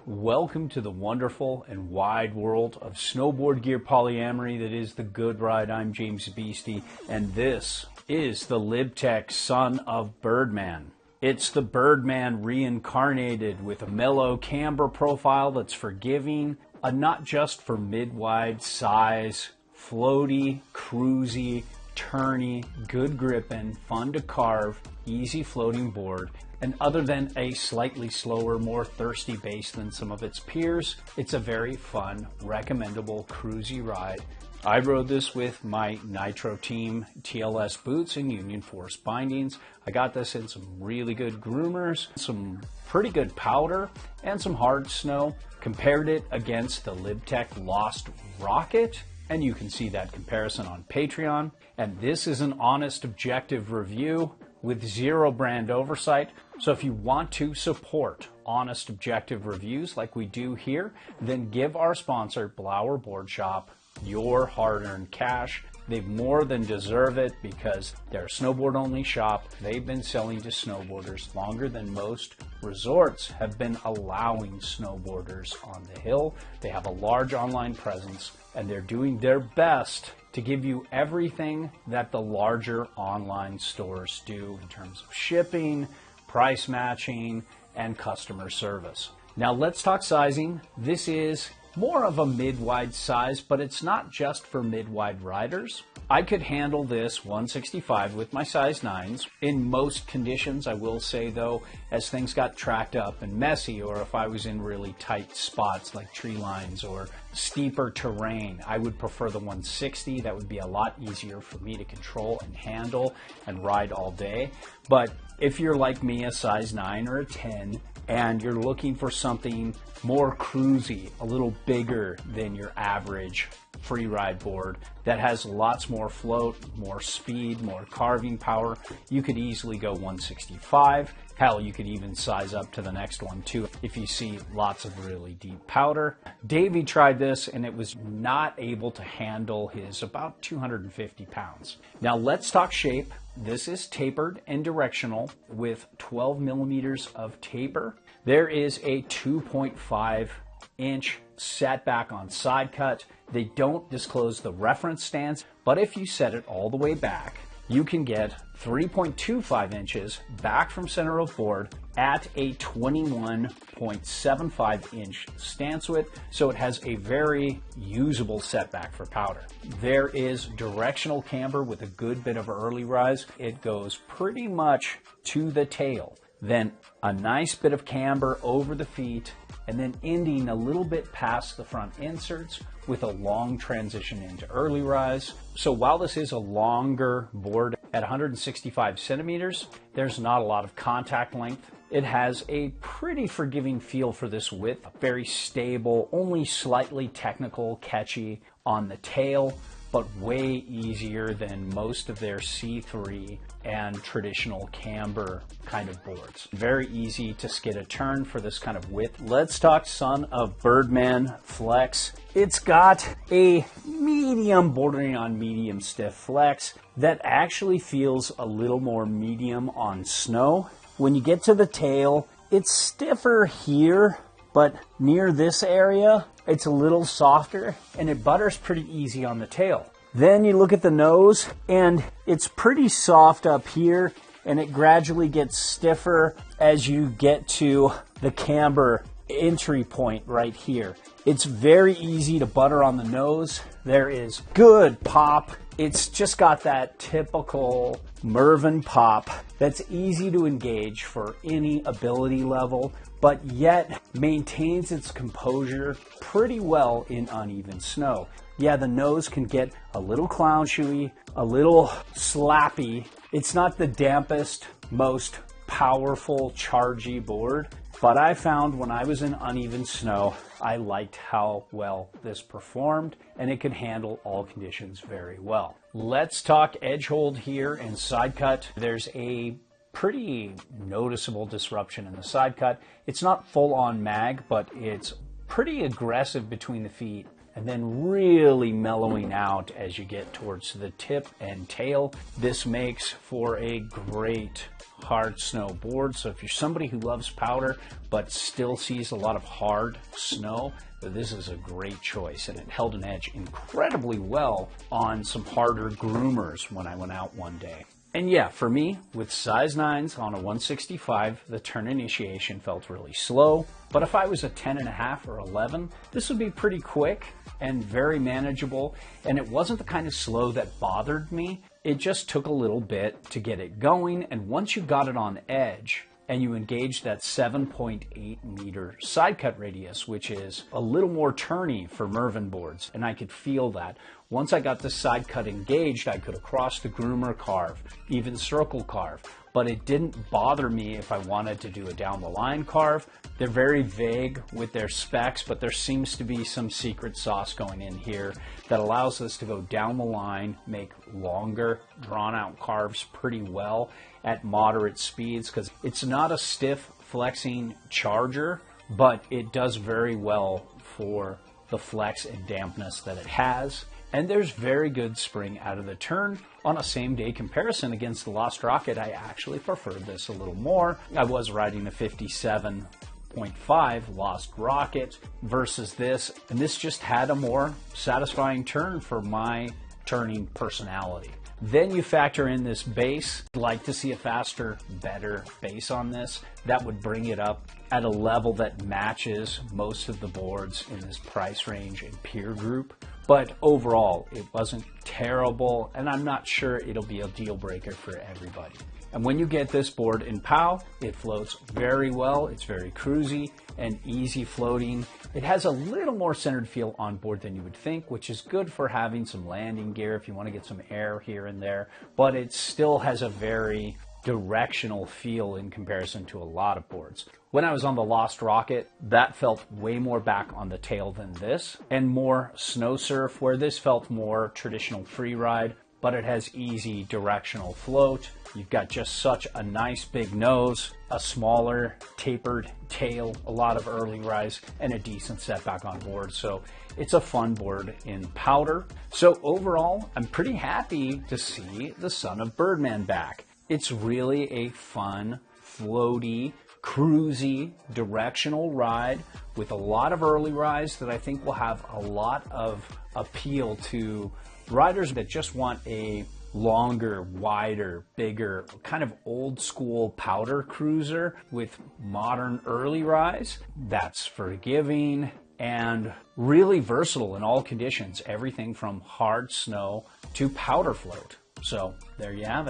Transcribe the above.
Welcome to the wonderful and wide world of snowboard gear polyamory that is the Good Ride. I'm James Beastie, and this is the LibTech son of Birdman. It's the Birdman reincarnated with a mellow camber profile that's forgiving, not just for mid-wide size, floaty, cruisy, turny, good gripping, fun to carve, easy floating board. And other than a slightly slower, more thirsty base than some of its peers, it's a very fun, recommendable cruisy ride. I rode this with my Nitro Team TLS boots and Union Force bindings. I got this in some really good groomers, some pretty good powder, and some hard snow. Compared it against the LibTech Lost Rocket, and you can see that comparison on Patreon. And this is an honest, objective review with zero brand oversight. So if you want to support honest, objective reviews like we do here, then give our sponsor, Blower Board Shop, your hard-earned cash. They more than deserve it because they're a snowboard-only shop. They've been selling to snowboarders longer than most resorts have been allowing snowboarders on the hill. They have a large online presence, and they're doing their best to give you everything that the larger online stores do in terms of shipping, price matching, and customer service. Now let's talk sizing. This is more of a mid-wide size, but it's not just for mid-wide riders. I could handle this 165 with my size 9s in most conditions. I will say though, as things got tracked up and messy, or if I was in really tight spots like tree lines or steeper terrain, I would prefer the 160. That would be a lot easier for me to control and handle and ride all day. But if you're like me, a size 9 or a 10, and you're looking for something more cruisy, a little bigger than your average free ride board that has lots more float, more speed, more carving power, you could easily go 165. Hell, you could even size up to the next one too if you see lots of really deep powder. Davey tried this and it was not able to handle his about 250 pounds. Now let's talk shape. This is tapered and directional with 12 millimeters of taper. There is a 2.5 inch setback on side cut. They don't disclose the reference stance, but if you set it all the way back, you can get 3.25 inches back from center of board at a 21.75 inch stance width, so it has a very usable setback for powder. There is directional camber with a good bit of early rise. It goes pretty much to the tail, then a nice bit of camber over the feet, and then ending a little bit past the front inserts with a long transition into early rise. So while this is a longer board at 165 centimeters, there's not a lot of contact length. It has a pretty forgiving feel for this width, very stable, only slightly technical, catchy on the tail, but way easier than most of their C3 and traditional camber kind of boards. Very easy to skid a turn for this kind of width. Let's talk son of Birdman flex. It's got a medium, bordering on medium stiff flex that actually feels a little more medium on snow. When you get to the tail, it's stiffer here, but near this area, it's a little softer and it butters pretty easy on the tail. Then you look at the nose and it's pretty soft up here and it gradually gets stiffer as you get to the camber entry point right here. It's very easy to butter on the nose. There is good pop. It's just got that typical Mervyn pop that's easy to engage for any ability level, but yet maintains its composure pretty well in uneven snow. Yeah, the nose can get a little clown shoey, a little slappy. It's not the dampest, most powerful, chargy board, but I found when I was in uneven snow, I liked how well this performed, and it could handle all conditions very well. Let's talk edge hold here and side cut. There's a pretty noticeable disruption in the side cut. It's not full on mag, but it's pretty aggressive between the feet. and then really mellowing out as you get towards the tip and tail. This makes for a great hard snowboard. So if you're somebody who loves powder but still sees a lot of hard snow, this is a great choice, and it held an edge incredibly well on some harder groomers when I went out one day. And yeah, for me, with size 9s on a 165, the turn initiation felt really slow. But if I was a 10.5 or 11, this would be pretty quick and very manageable. And it wasn't the kind of slow that bothered me. It just took a little bit to get it going. And once you got it on edge, and you engage that 7.8 meter side cut radius, which is a little more turny for Mervyn boards, and I could feel that. Once I got the side cut engaged, I could across the groomer carve, even circle carve, but it didn't bother me if I wanted to do a down the line carve. They're very vague with their specs, but there seems to be some secret sauce going in here that allows us to go down the line, make longer, drawn out carves pretty well at moderate speeds, because it's not a stiff flexing charger, but it does very well for the flex and dampness that it has. And there's very good spring out of the turn. On a same day comparison against the Lost Rocket, I actually preferred this a little more. I was riding a 57.5 Lost Rocket versus this, and this just had a more satisfying turn for my turning personality. Then you factor in this bass. I'd like to see a faster, better bass on this. That would bring it up at a level that matches most of the boards in this price range and peer group. But overall, it wasn't terrible, and I'm not sure it'll be a deal breaker for everybody. And when you get this board in POW, it floats very well. It's very cruisy and easy floating. It has a little more centered feel on board than you would think, which is good for having some landing gear if you want to get some air here and there, but it still has a very directional feel in comparison to a lot of boards. When I was on the Lost Rocket, that felt way more back on the tail than this, and more snow surf, where this felt more traditional free ride, but it has easy directional float. You've got just such a nice big nose, a smaller tapered tail, a lot of early rise, and a decent setback on board. So it's a fun board in powder. So overall, I'm pretty happy to see the Son of Birdman back. It's really a fun, floaty, cruisy, directional ride with a lot of early rise that I think will have a lot of appeal to riders that just want a longer, wider, bigger, kind of old school powder cruiser with modern early rise that's forgiving and really versatile in all conditions, everything from hard snow to powder float. So there you have it.